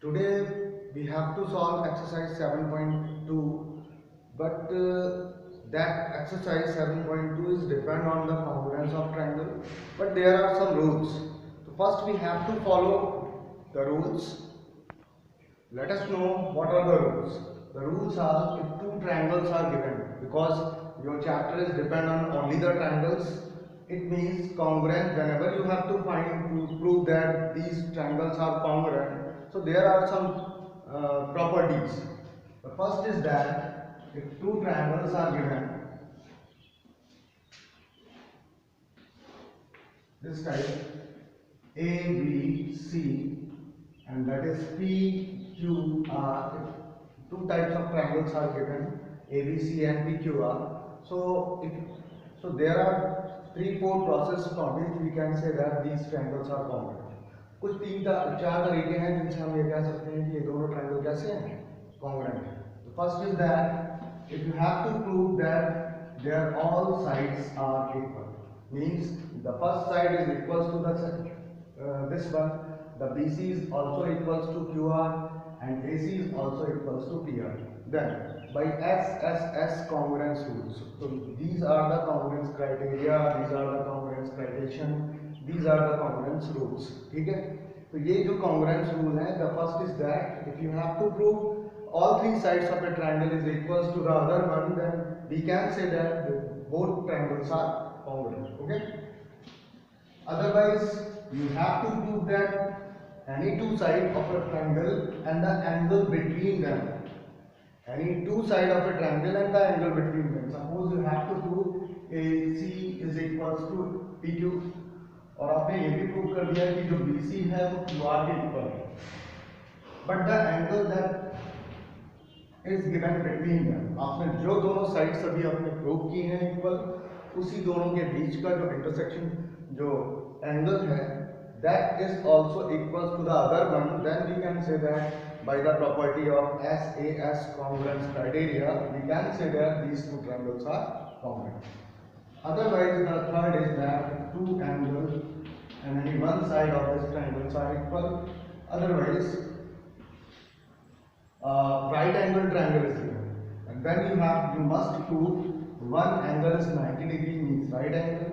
Today we have to solve exercise 7.2, but that exercise 7.2 is depend on the congruence of triangle, but there are some rules. So first we have to follow the rules. Let us know what are the rules. The rules are if two triangles are given, because your chapter is depend on only the triangles, it means congruent. Whenever you have to prove that these triangles are congruent, so there are some properties. The first is that if two triangles are given, this type A, B, C, and that is P, Q, R. Two types of triangles are given, A, B, C and P, Q, R. So there are 3-4 process from which we can say that these triangles are congruent. कुछ चार तरीके हैं जिनसे हम ये कह सकते हैं कि ये दोनों ट्रायंगल कैसे हैं, congruent हैं. The first is that if you have to prove that their all sides are equal, means the first side is equals to the this one, the BC is also equals to QR and AC is also equals to PR. Then by SSS congruence rules. So these are the congruence criteria, these are the congruence criterion, these are the congruence rules. ठीक है, तो ये जो congruence rule है, the first is that if you have to prove all three sides of a triangle is equals to the other one, then we can say that both triangles are congruent. Okay. Otherwise, you have to prove that any two sides of a triangle and the angle between them. Any two sides of a triangle and the angle between them. Suppose you have to prove AC is equals to PQ, और आपने ये भी prove कर दिया कि जो BC है वो QR के इक्वल है. But the angle that is given between them, आपने जो दोनों साइड्स अभी आपने प्रूव की हैं इक्वल, उसी दोनों के बीच का जो इंटरसेक्शन जो एंगल है, that is also equals to the other one, then we can say that by the property of SAS congruence criteria, we can say that these two triangles are congruent. Otherwise, the third is that two angles and any one side of this triangles are equal. Otherwise, right angle triangle is given, and then you must prove one angle is 90 degree, means right angle,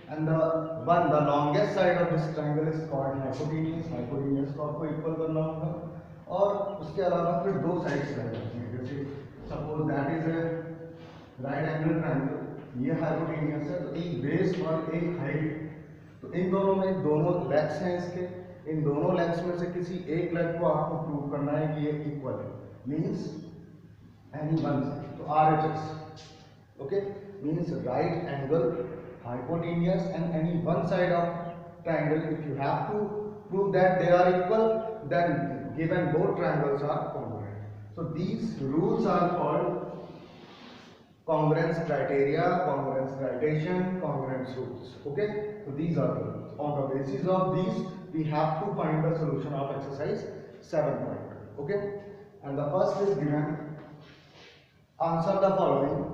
and the longest side of this triangle is called hypotenuse. Hypotenuse को आपको equal करना होगा, और उसके अलावा फिर दो sides रह जाती हैं. जैसे suppose that is a right angle triangle, ये हाइपोटेनियस है, तो एक बेस और एक हाइट, तो इन दोनों में दोनों लेग्स हैं इसके, इन दोनों लेग्स में से किसी एक लेग को आपको प्रूव करना है कि ये इक्वल है, मींस एनी वन साइड. तो RHS, okay, means right angle, hypotenuse and any one side of triangle. If you have to prove that they are equal, then given both triangles are congruent. So these rules are called congruence criteria, congruence criterion, congruence rules. Okay, so these are the rules. On the basis of these, we have to find the solution of exercise 7.2. Okay, and the first is given, answer the following,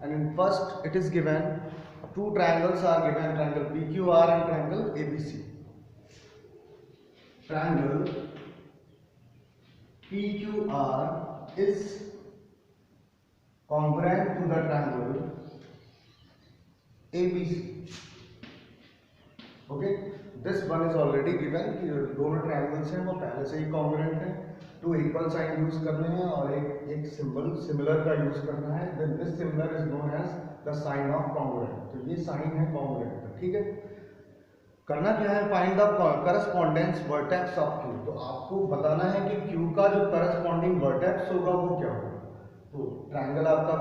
and in first it is given two triangles are given, triangle PQR and triangle ABC. Triangle PQR is congruent to the triangle ABC. Okay, this one is already given कि दोनों triangles हैं वो पहले से ही congruent हैं. Two equal sign use करने हैं और एक सिंबल सिमिलर का यूज करना है. Then this similar is known as the sign of congruent. तो ये साइन है कॉन्ग्रुएंट. ठीक है, करना क्या है, find the correspondence vertex of Q. तो आपको बताना है कि Q का जो करस्पॉन्डिंग वर्टेक्स होगा वो क्या होगा. तो ट्रायंगल आपका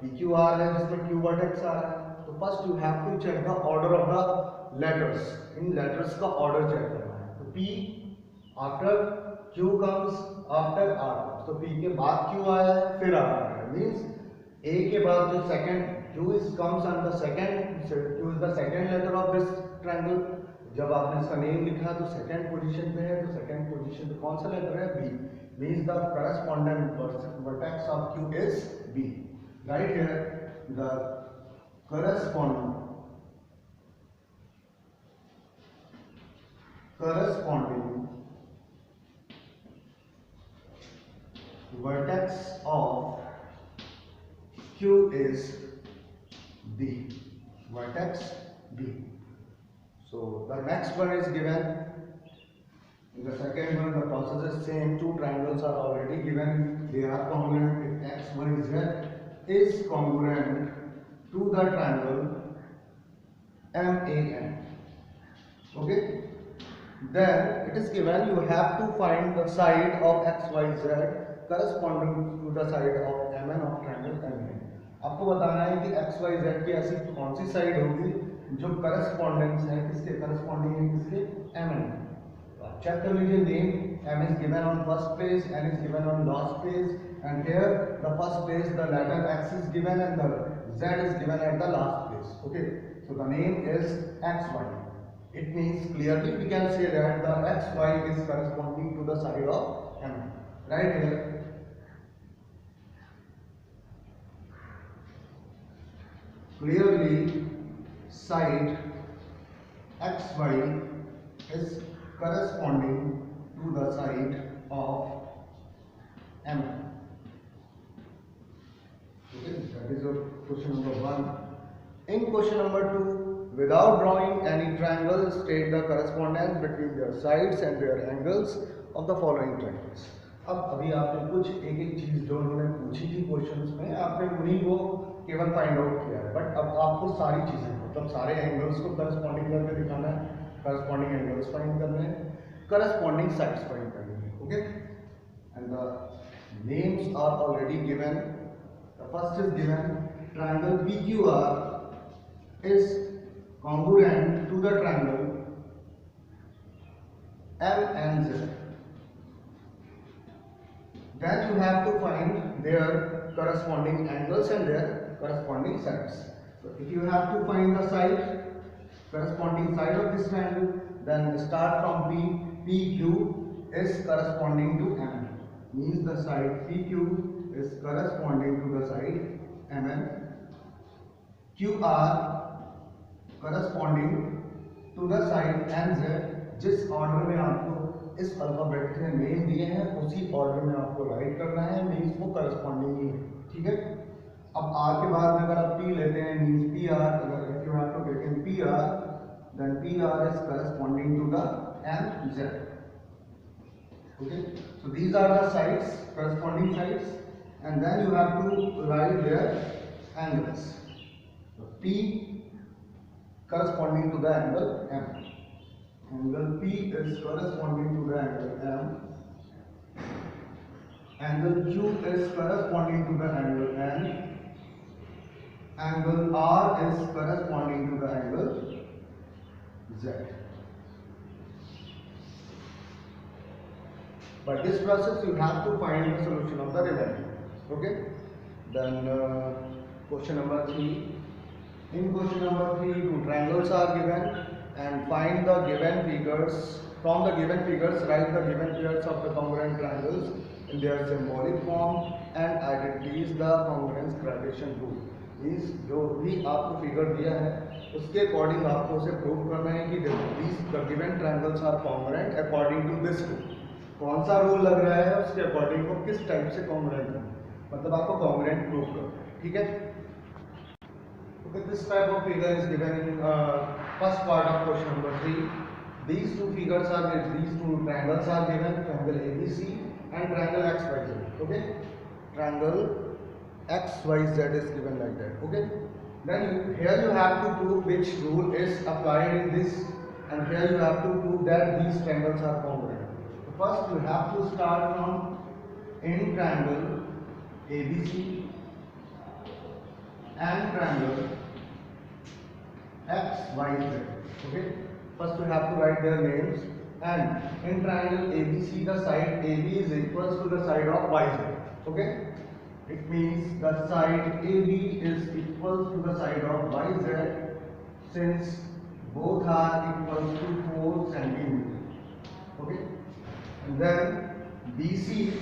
PQR है जिसमें Q वर्टेक्स आ रहा है, तो first you have to check the order of the letters. इन लेटर्स का ऑर्डर चेक करना है. तो P after Q comes after R. तो P के बाद Q आया है, फिर R आया है, मीन्स A के बाद जो second Q is comes on the second, Q is the second letter of this triangle. जब आपने इसका नेम लिखा तो सेकंड पोजीशन पे है, तो सेकंड पोजीशन पे कौन सा लेटर है, B. Means the correspondent vertex of Q is B. Right here the corresponding vertex of Q is B. Vertex B. So the next one is given. In the second one, the process is same. Two triangles are already given. They are congruent if x, y, z is congruent to the triangle MAN. Okay. Then it is given you have to find the side of x, y, z corresponding to the side of MN of triangle MAN. आपको बताना है कि x, y, z की ऐसी कौन सी side होगी जो correspondence है किसके करस्पॉन्डिंग है किसके MN. Check कर लीजिए name. M is given on first place, N is given on last place, and here the first place the letter X is given and the Z is given at the last place. Okay, so the name is XY. It means clearly we can say that the XY is corresponding to the side of M. Right here. Clearly, side XY is corresponding to the side of M. Okay, that is your question number 1. In question number 2, without drawing any triangle, state the correspondence between their sides and their angles of the following triangles. अब अभी आपने कुछ एक एक चीज जो उन्होंने पूछी थी क्वेश्चंस में आपने उन्हीं को केवल फाइंड आउट किया है, बट अब आपको सारी चीजें मतलब सारे एंगल्स को करस्पॉन्डिंग करके दिखाना है, करस्पॉन्डिंग एंगल्स फाइंड करने हैं, करस्पॉन्डिंग साइड्स फाइंड करने हैं. Okay, and the names are already given. The first is given triangle PQR is congruent to the triangle MNZ. Then you have to find their corresponding angles and their corresponding sides. So if you have to find the side, corresponding side of this triangle, then start from P. PQ is corresponding to M. Means the side PQ is corresponding to the side MN. QR corresponding to the side NZ. जिस order में आपको इस alphabet के name दिए हैं उसी order में आपको राइट करना है, मीन्स वो करस्पॉन्डिंग ही है. ठीक है. अब R के बाद में अगर आप P लेते हैं मीन्स PR, अगर if you have to take in PR, then PR is corresponding to the NZ. Okay, so these are the sides, corresponding sides, and then you have to write their angles. So P corresponding to the angle M. Angle P is corresponding to the angle M. Angle Q is corresponding to the angle N. Angle R is corresponding to the angle Z. By this process you have to find the solution of the remainder. Okay. Then question number 3. In question number 3, two triangles are given and find the given figures. From the given figures, write the given pairs of the congruent triangles in their symbolic form and identities the congruence gradation rule. Means जो भी आपको figure दिया है उसके according आपको उसे prove करना है कि the given triangles are congruent according to this rule. कौन सा रूल लग रहा है उसके अकॉर्डिंग को किस टाइप से कॉन्ग्रुएंट है, मतलब आपको कॉन्ग्रुएंट प्रूव करना है. ठीक है. Okay, this type of figure is given in first part of question number 3. These two figures are these two triangles are given, triangle ABC and triangle XYZ. Okay, triangle XYZ is given like that. Okay, then here you have to prove which rule is applied in this, and here you have to prove that these triangles are congruent. So first you have to start from in triangle ABC and triangle XYZ. Okay, first we have to write their names, and in triangle ABC the side AB is equals to the side of YZ. Okay, it means the side AB is equals to the side of YZ since both are equals to 4 centimeters. Okay, and then BC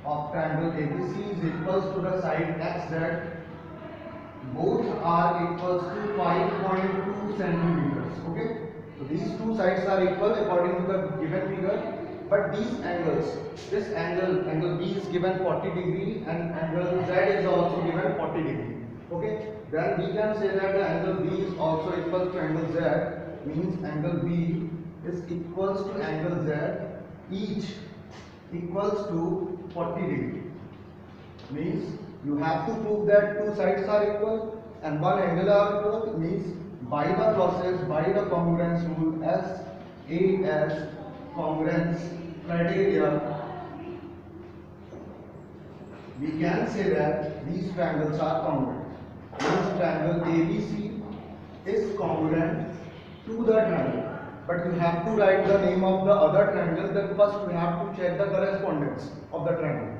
of triangle ABC is equals to the side XZ. Both are equals to 5.2 centimeters. Okay, so these two sides are equal according to the given figure. but these angles, this angle B is given 40 degree and angle Z is also given 40 degree. Okay, then we can say that the angle B is also equal to angle Z, means angle B is equals to angle Z, each equals to 40 degree. Means you have to prove that two sides are equal and one angle are equal, means by the process, by the congruence rule, as congruence criteria, we can say that these triangles are congruent. Means triangle ABC is congruent to the triangle, but you have to write the name of the other triangle. Then first we have to check the correspondence of the triangle.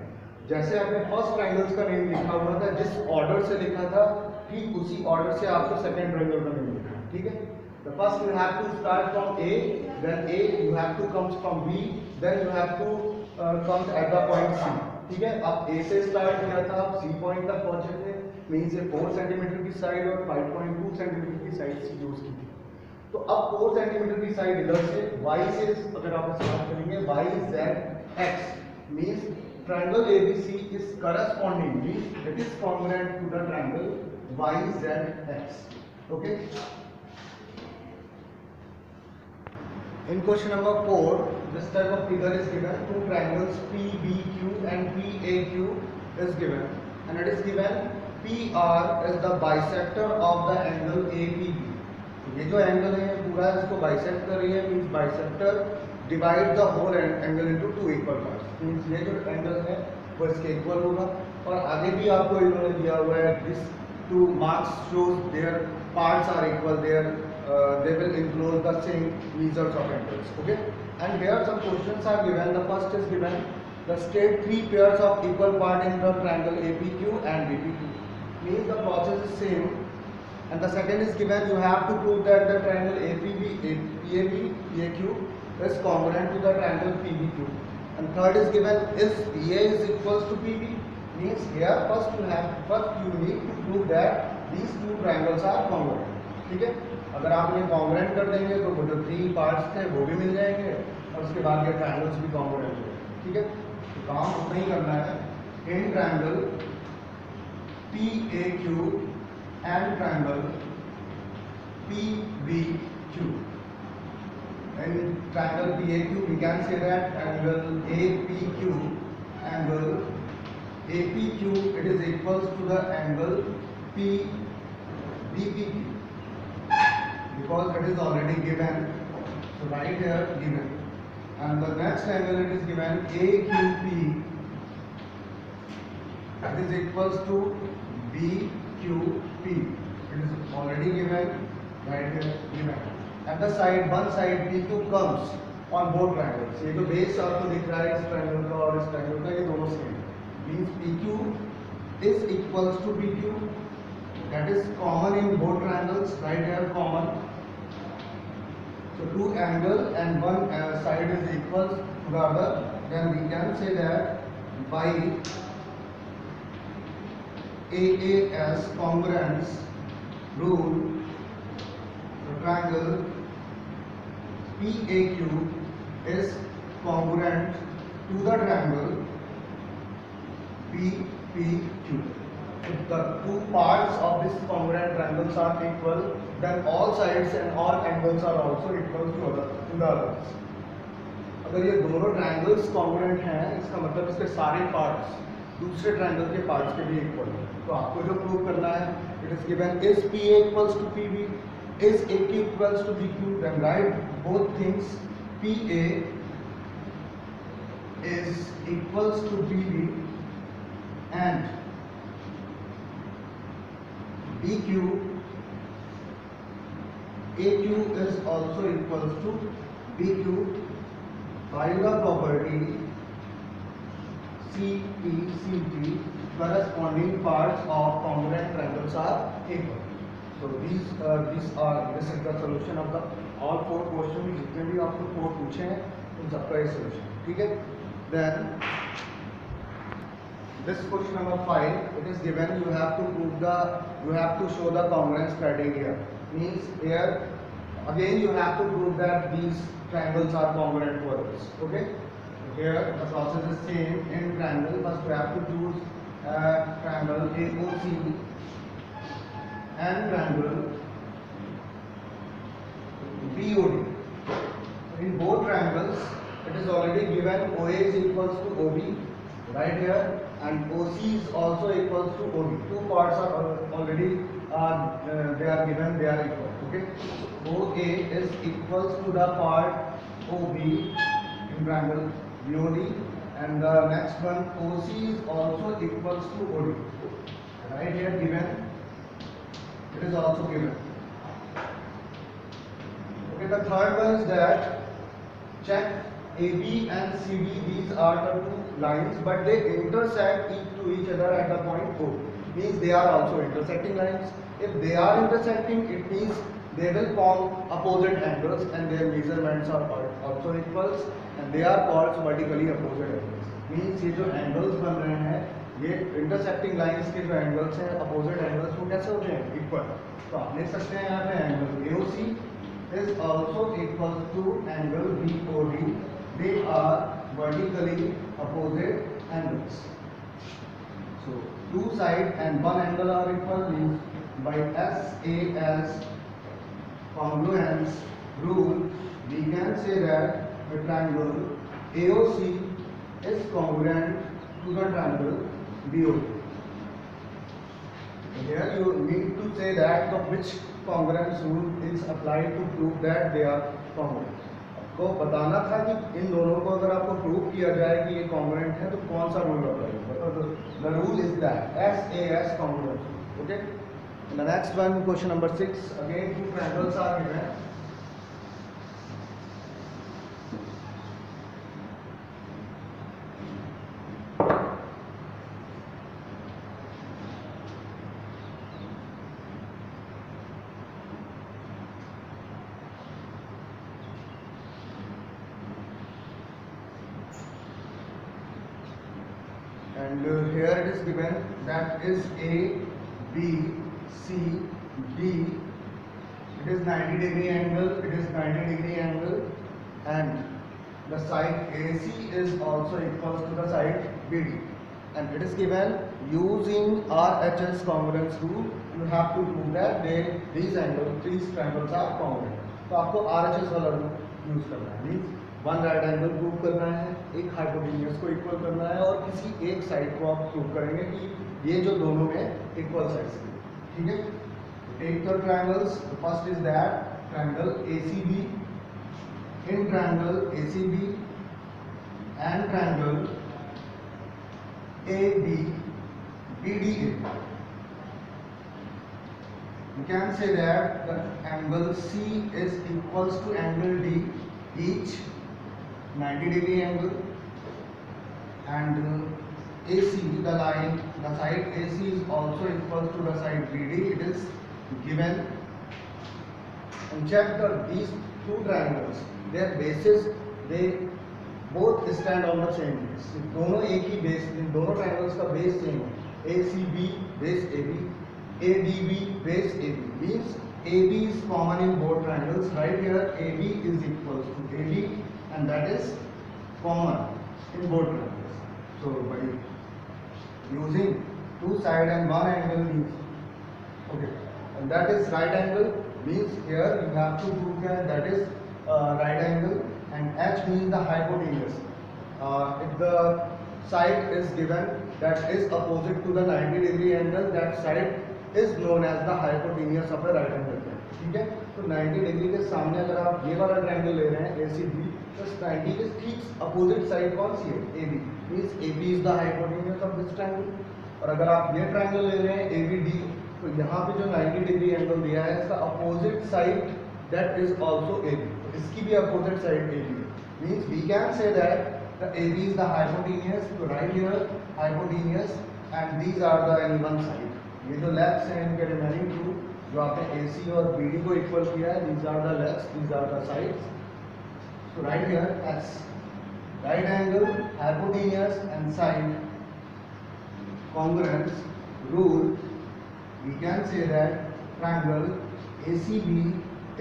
जैसे आपने first triangles का name लिखा हुआ था, जिस order से लिखा था, ठीक उसी ऑर्डर से आपको सेकंड ट्रायंगल का नेम लिखना है. ठीक है, the first you have to start from A, then A you have to comes from B, then you have to comes at the point C. ठीक है, अब A से स्टार्ट किया था, आप C पॉइंट तक पहुंचे थे, मीन से 4 सेंटीमीटर की साइड और 5.2 सेंटीमीटर की साइड से यूज की थी. तो अब 4 सेंटीमीटर की साइड इधर से Y से अगर आप इसे बात करेंगे, Y Z X means triangle ABC is corresponding, means it is congruent to the triangle YZX. Okay. In question number 4, this type of figure is given. Two triangles PBQ and PAQ is given, and it is given PR is the bisector of the angle APB. ये जो angle है पूरा इसको bisect कर रही है, means bisector divide the whole angle into two equal parts. Means ये जो एंगल है वो इसके इक्वल होगा. और आगे भी आपको इन्होंने दिया हुआ है, this two marks shows their parts are equal, there they will enclose the same measures of angles. Okay, and here some questions are given. The first is given, the state three pairs of equal part in the triangle APQ and BPQ. Means the process is same. And the second is given, you have to prove that the triangle PAQ is congruent to the triangle PBQ. And third is given, is PA is equals to PB. Means here first you need to prove that these two triangles are congruent. ठीक है, अगर आप इन्हें congruent कर देंगे तो वो जो 3 पार्ट्स थे वो भी मिल जाएंगे और उसके बाद ये ट्रायंगल्स भी कॉन्ग्रुएंट हो जाएंगे. ठीक है, तो काम उतना ही करना है. In triangle PAQ and triangle PBQ. In triangle PAQ we can say that angle APQ it is equals to the angle BPQ, because it is already given. So right here given. And the next angle it is given AQP, it is equals to BQP. It is already given, right here given. And the side, one side PQ comes on both triangles. ये जो base आपको दिख रहा है इस triangle का और इस triangle का, ये दोनों same. Means PQ is equals to BQ. That is common in both triangles. Right here common. So two angle and one side is equal to the other. Then we can say that by AAS congruence rule, the triangle PAQ is congruent to the triangle PPQ. If the two parts of this congruent triangles are equal, then all sides and all angles are also equal to the others. अगर ये दोनों triangles congruent हैं, इसका मतलब इसके सारे parts दूसरे triangle के parts के भी equal हैं. तो आपको जो prove करना है, it is given, is PA equals to PB, is AQ equals to BQ. Then write both things. PA is equals to BB and BQ, AQ is also equals to BQ by the property CP corresponding parts of congruent triangles are equal. So this is the solution of the all 4 questions. जितने भी आपको 4 पूछे हैं उन सबका ये solution. ठीक है. Then this question number 5, it is given, you have to show the congruence criteria. Means here again you have to prove that these triangles are congruent to others. Okay, here the process is same in triangle. First we have to choose triangle AOC and triangle BOD. In both triangles, it is already given OA is equals to OB right here, and OC is also equals to OB. Two parts are already they are given, they are equal. Okay, OA is equals to the part OB in triangle BOD, and the next one OC is also equals to OD. Right here given, it is also given. Okay, the third one is that check AB and CD. These are the two lines, but they intersect to each other at the point O. Means they are also intersecting lines. If they are intersecting, it means they will form opposite angles, and their measurements are also equals, and they are called vertically opposite angles. Means ये जो angles बन रहे हैं, ये intersecting lines के जो angles हैं, opposite angles वो कैसे हो जाएंगे? Equal. तो आप लिख सकते हैं यहाँ पे angle AOC is also equal to angle BOD. They are vertically opposite angles. So two sides and one angle are equal, means by SAS congruence rule we can say that the triangle AOC is congruent to the triangle BOD. Here you need to say that which congruence rule is applied to prove that they are congruent. आपको बताना था कि इन दोनों को अगर आपको prove किया जाए कि ये congruent है तो कौन सा रूल अप्लाई होगा? तो the rule is that SAS congruence. Okay. And the next one, question number 6. Again, two triangles are given. And here it is given that is A, B, C, D. It is 90-degree angle. It is 90-degree angle, and the side AC is also equals to the side BD. And it is given using RHS congruence rule. You have to prove that these triangles are congruent. तो आपको RHS वाला rule use करना है. Means one right angle prove करना है, एक hypotenuse को equal करना है, और किसी एक साइड को आप प्रूव करेंगे कि ये जो दोनों में इक्वल साइड्स हैं. ठीक है. Take the triangles. First is that triangle ACB. In triangle ACB and triangle ADBDA, you can say that the angle C is equals to angle D, each 90-degree angle, and AC, the line, the side AC is also equals to the side BD. It is given. And check these two triangles, their bases, they both stand on the same base. दोनों एक ही base, इन दोनों triangles का base same है. ACB base AB, ADB base AB. Means AB is common in both triangles. Right here AB is equals to AD, and that is common in both triangles. So by using two side and one angle means, okay, and that is right angle, means here you have to prove that is right angle, and H means the hypotenuse. If the side is given that is opposite to the 90-degree angle, that side is known as the hypotenuse of a right angle triangle. ठीक है. तो 90 degree के सामने अगर आप ये वाला triangle ले रहे हैं ACB, तो 90 के ठीक अपोजिट साइड कौन सी है? AB. Means AB is the hypotenuse of this triangle. और अगर आप ये ट्रायंगल ले रहे हैं ABD, तो यहाँ पे जो 90 डिग्री एंगल दिया है इसका opposite side that is also AB. तो इसकी भी अपोजिट साइड AB है. Means we can say that the AB is the hypotenuse. So right here hypotenuse, and these are the any one side. ये जो legs हैं इनके remaining to जो आपने AC और BD को इक्वल किया है, these are the legs, these are the sides. So right here as right angle, hypotenuse and side congruence rule, we can say that triangle ACB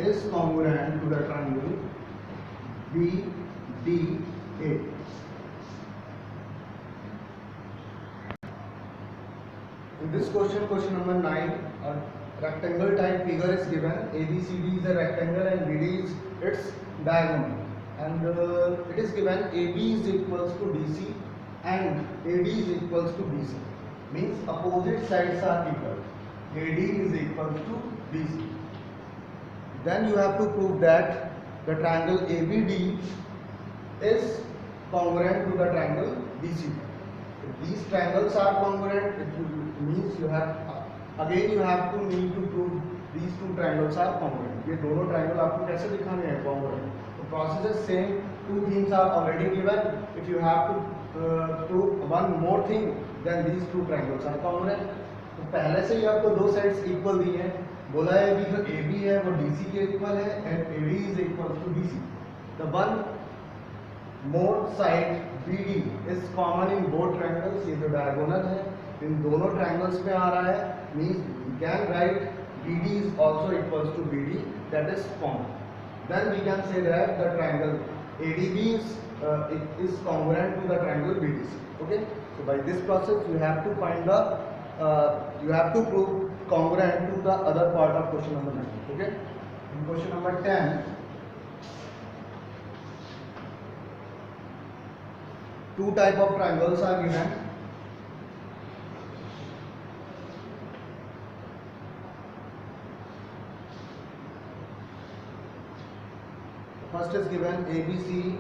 is congruent to the triangle BDA. In this question number 9, a rectangle type figure is given. ABCD is a rectangle and BD is its diagonal. And it is given AB is equals to DC and AD is equals to BC. Means opposite sides are equal. AD is equal to BC. Then you have to prove that the triangle ABD is congruent to the triangle BC. If these triangles are congruent, it means you have again you have to need to prove these two triangles are congruent. ये दोनों triangle आपको कैसे दिखाने हैं congruent? The process is same. Two things are already given. If you have to prove one more thing, then these two triangles are congruent. तो पहले से ही आपको दो sides equal दी हैं. बोला है कि जो AB है वो DC के इक्वल है and AD is equal to BC. The one more side BD is common in both triangles. ये जो diagonal है इन दोनों triangles में आ रहा है. Means we can write BD is also equals to BD, that is common. Then we can say that the triangle ADB is congruent to the triangle BDC. Okay. So by this process you have to find the you have to prove congruent to the other part of question number 9. Okay. In question number 10, two type of triangles are given. First is given ABC,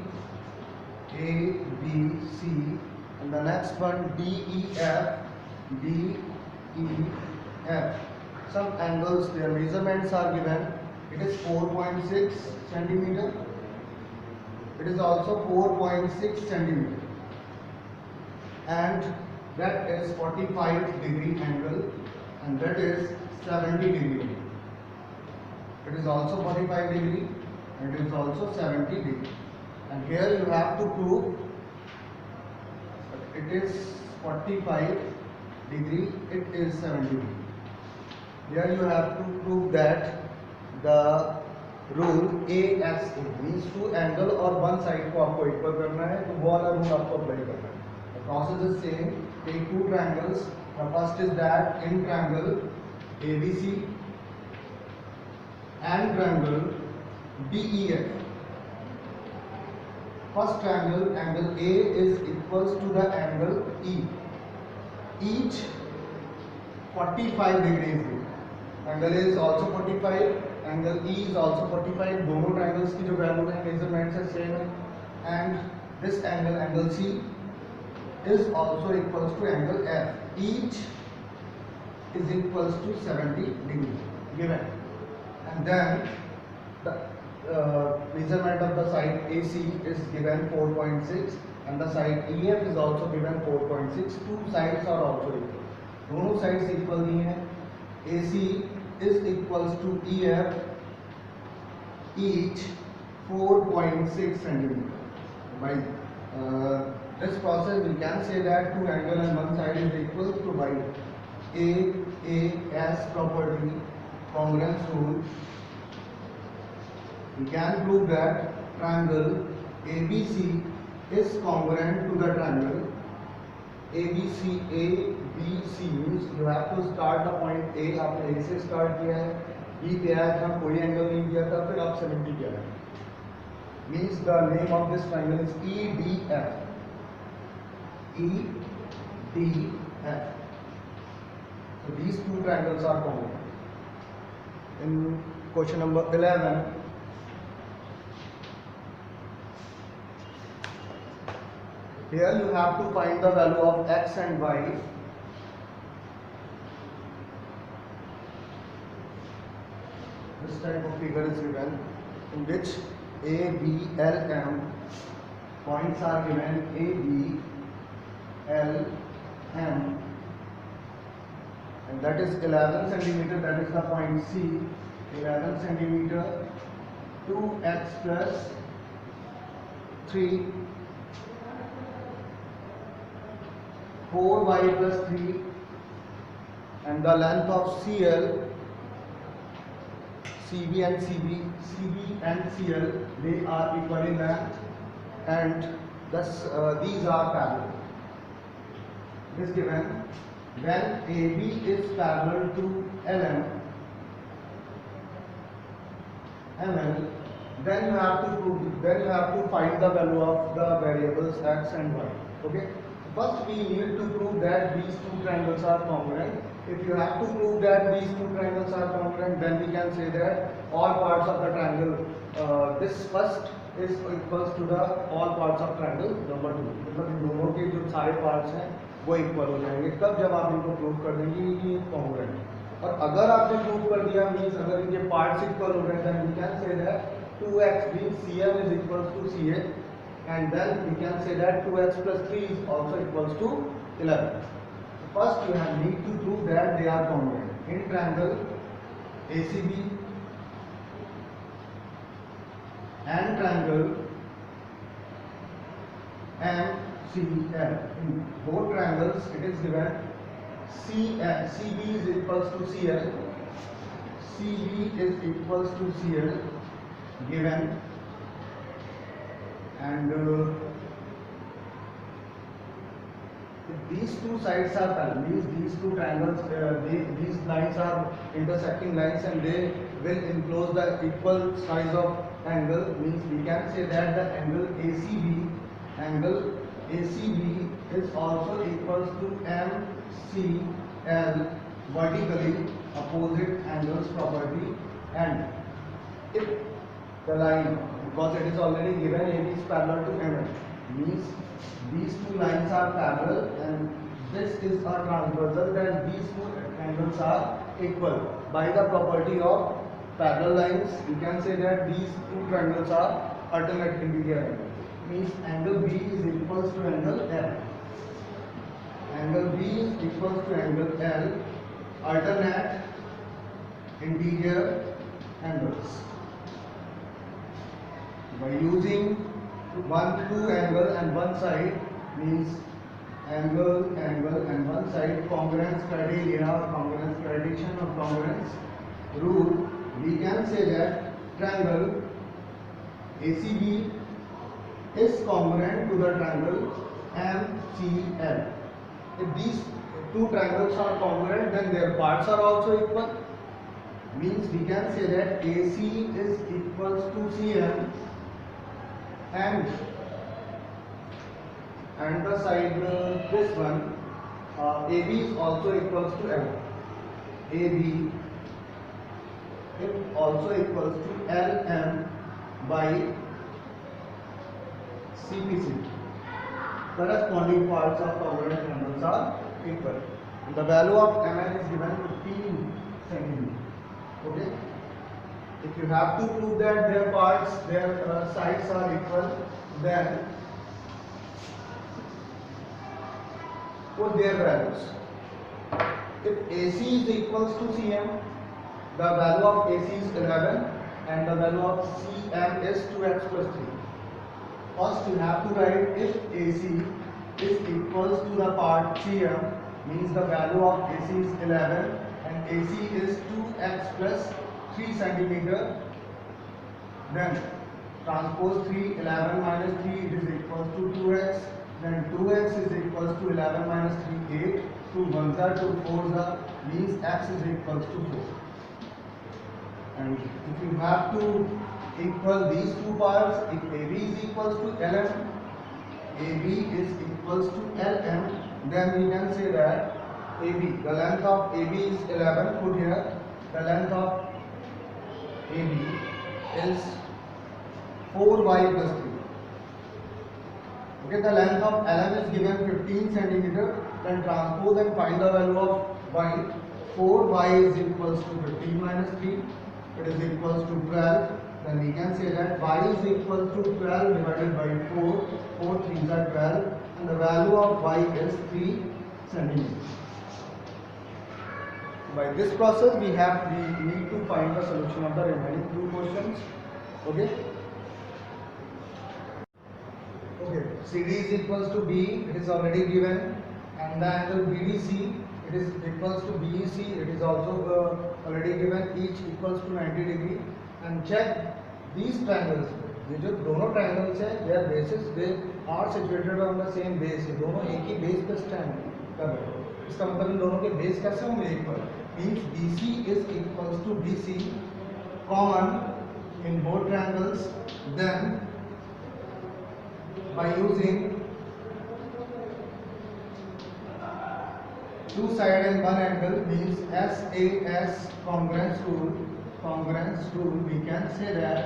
and the next one DEF, Some angles, their measurements are given. It is 4.6 centimeter. It is also 4.6 centimeter. And that is 45 degree angle, and that is 70 degree. It is also 45 degree, and it is also 70 degree. And here you have to prove it is 45 degree, it is 70 degree. Here you have to prove that the rule ASA means two angle और one side को आपको equal करना है, तो वो वाला rule आपको apply करना है. The process is same. Take two triangles. The first is that in triangle ABC and triangle DEF. First triangle, angle A is equals to the angle E. Each 45 degrees. Angle A is also 45. Angle E is also 45. दोनों triangles की जो value है measurement से same है. And this angle, angle C, is also equals to angle F. Each is equals to 70 degree given. And then the measurement of the side AC is given 4.6 and the side EF is also given 4.6. Two sides are also equal. दोनों sides equal नहीं है. AC is equals to EF, each 4.6 centimeter. By this process we can say that two angle and one side is equal to by AAS property, congruence rule. We can prove that triangle ABC is congruent to the triangle ABC. ABC means you have to start the point A. आपने A से start किया है, B पे आया था, कोई angle नहीं दिया था, फिर आप 70 किया है. Means the name of this triangle is EDF. EDF. So these two triangles are congruent. In question number 11, here you have to find the value of x and y. This type of figure is given in which A, B, L, M points are given. A, B, L, M, and that is 11 centimeter. That is the point C. 11 centimeter. 2x plus 3. 4y plus 3, and the length of CL, CB and CL, they are equal in length, and thus these are parallel. This given when AB is parallel to LM, ML, then you have to find the value of the variables x and y. Okay. First, we need to prove that these two triangles are congruent. If you have to prove that these two triangles are congruent, then we can say that all parts of the triangle, this first is equals to the all parts of triangle number 2. मतलब इन दोनों के जो सारे parts हैं वो equal हो जाएंगे तब जब आप इनको प्रूव कर देंगे कि ये कॉन्ग्रुएंट है। और अगर आपने प्रूव कर दिया मीन्स अगर इनके पार्ट्स इक्वल हो गए then we can say that 2x means Cm is equals to Ca, and then we can say that 2x plus 3 is also equals to 11. First you need to prove that they are congruent. In triangle ACB and triangle MCL, in both triangles it is given CB is equals to CL, CB is equals to CL given, and if these two sides are parallel, means these two triangles, these lines are intersecting lines and they will enclose the equal size of angle, means we can say that the angle ACB is also equals to MCL, vertically opposite angles property. And if the line, because it is already given AB is parallel to ML, means these two lines are parallel and this is a transversal, then these two angles are equal. By the property of parallel lines, we can say that these two triangles are alternate interior angles. Means angle B is equals to angle L. Angle B is equals to angle L, alternate interior angles. By using two angle and one side, means angle and one side, congruence criteria or congruence prediction or congruence rule, we can say that triangle ACB is congruent to the triangle MCL. If these two triangles are congruent, then their parts are also equal. Means we can say that AC is equals to CM, and the side this one AB is also equals to L. AB is also equals to LM by CPC. Corresponding parts of congruent triangles are equal. And the value of ML is given 15 cm. Okay. If you have to prove that their parts, their sides are equal, then put their values. If AC is equals to CM, the value of AC is 11 and the value of CM is 2x plus 3. First you have to write if AC is equals to the part CM, means the value of AC is 11 and AC is 2x plus 3 centimeter, then transpose 3, 11 minus 3, it is equals to 2x, then 2x is equals to 11 minus 3, 8, 2 1s are 2 4s are, means x is equals to 4. And if you have to equal these two parts, if AB is equals to LM, AB is equals to LM, then we can say that AB, the length of AB is 11, put here, the length of AB is 4y plus 3. Okay, the length of LM is given 15 centimeter. Then transpose and find the value of y. 4y is equals to 15 minus 3. It is equals to 12. Then we can say that y is equals to 12 divided by 4. 4 3s are 12, and the value of y is 3 centimeters. By this process, we need to find the solution of the remaining two questions. Okay. Okay. CD is equals to B. It is already given, and the angle BDC, it is equals to BEC. It is also already given. Each equals to 90 degree. And check these triangles. ये जो दोनों triangles हैं, their bases they are situated on the same base. ये दोनों एक ही base पे stand हैं. कर रहे हो, इसका मतलब इन दोनों के बेस कैसे होंगे equal, means BC is equals to BC common in both triangles, then by using two side and one angle means SAS congruence rule, we can say that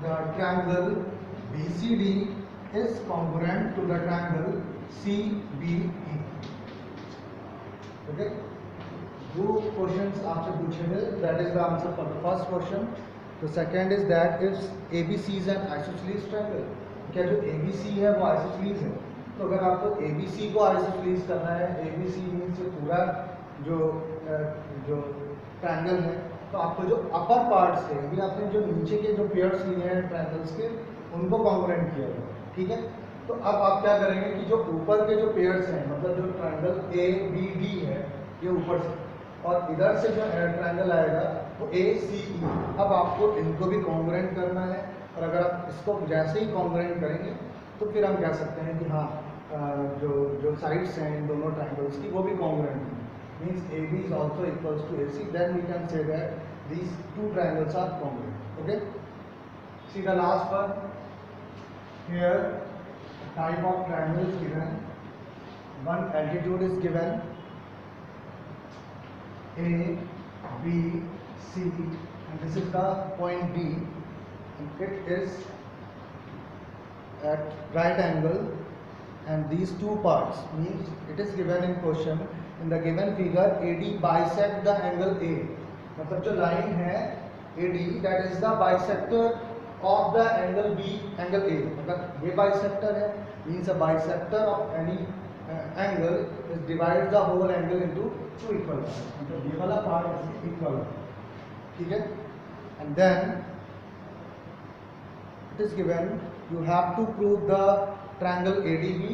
the triangle BCD is congruent to the triangle CBE. Okay, दो questions आपसे पूछे थे, that is the answer for the first question. The second is that if ABC is an isosceles triangle, क्या जो ABC है वो आइसोसलीज है, तो अगर आपको ABC को आइसोसलीज करना है, ABC मीन्स पूरा जो ट्रायंगल है, तो आपको जो अपर पार्ट्स है, अभी आपने जो नीचे के जो पेयर्स लिए हैं ट्रायंगल्स के, उनको कॉन्ग्रुएंट किया है, ठीक है। तो अब आप क्या करेंगे कि जो ऊपर के जो पेयर्स हैं, मतलब जो ट्रायंगल ABD है ये ऊपर से, और इधर से जो ट्रायंगल आएगा वो ACE, अब आपको इनको भी कॉन्ग्रुएंट करना है, और अगर आप इसको जैसे ही कॉन्ग्रुएंट करेंगे तो फिर हम कह सकते हैं कि हाँ जो साइड्स हैं इन दोनों ट्रायंगल्स की वो भी कॉन्ग्रुएंट हैं, means AB is also equals to AC, then we can say that these two triangles are congruent. Okay, see the last one here, type of triangle is given, one altitude is given A, B, C, and this is the point D. It is at right angle, and these two parts means it is given in question in the given figure AD bisect the angle A, मतलब जो line है AD that is the bisector of the angle B, angle A, मतलब ये bisector है, means a bisector of any angle is divides the whole angle into two equal parts, मतलब ये वाला part is equal, ठीक है। And then it is given you have to prove the triangle ADB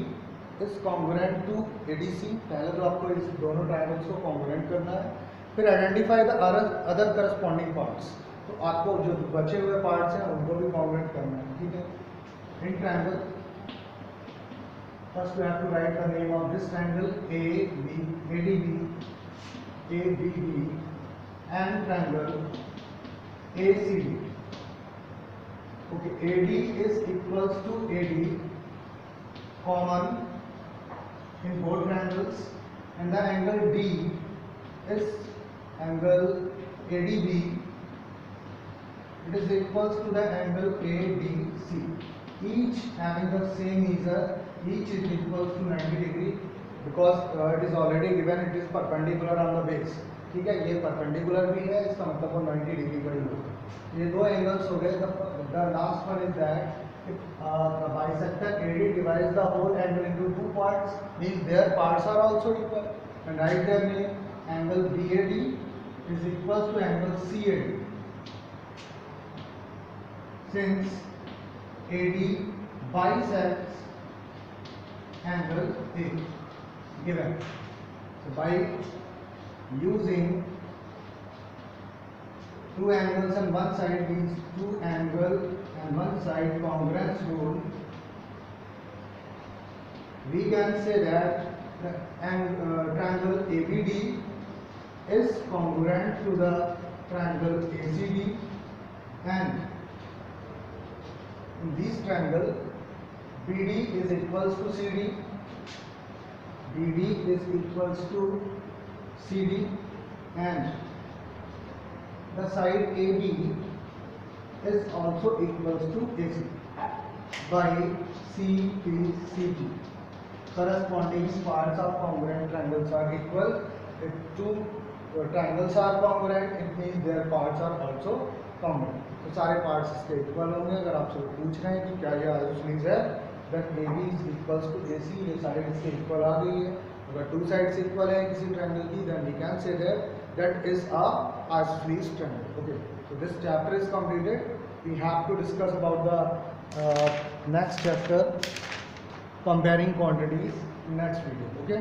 is congruent to ADC, पहले तो आपको इस दोनों ट्रायंगल्स को कॉन्ग्रुएंट करना है, फिर identify the other corresponding parts, तो आपको जो बचे हुए पार्ट्स हैं उनको भी कॉन्ग्रुएंट करना है, ठीक है। In triangle first we have to write the name of this triangle ADB and triangle ACD. Okay, AD is equals to AD common in both triangles, and the angle D is angle ADB, it is equals to the angle ADC, each having the same measure, each is equals to 90 degree because it is already given it is perpendicular on the base, ठीक है, ये perpendicular भी है, इसका मतलब वो 90 degree का ही होगा। ये दो एंगल्स हो गए। The last one is that the bisector AD divides the whole angle into two parts, means their parts are also equal, and write their name, angle BAD is equals to angle CAD, since AD bisects angle A given. So by using two angles on one side means two angle and one side congruence rule, we can say that the triangle ABD is congruent to the triangle ACD, and in this triangle BD is equals to CD, BD is equals to CD, and the side AB is also equals to AC by CPCT. Corresponding parts of congruent triangles are equal. If two triangles are congruent, it means their parts are also congruent. तो सारे parts इसके equal होंगे। अगर आपसे पूछ रहे हैं कि क्या ये आइसोसलीज है, that AB is equals to AC, ये साइड इसके equal आ गई है। अगर two sides equal है किसी triangle की, then we can say that is a isosceles triangle. Okay, so this chapter is completed. We have to discuss about the next chapter, comparing quantities, next video. Okay.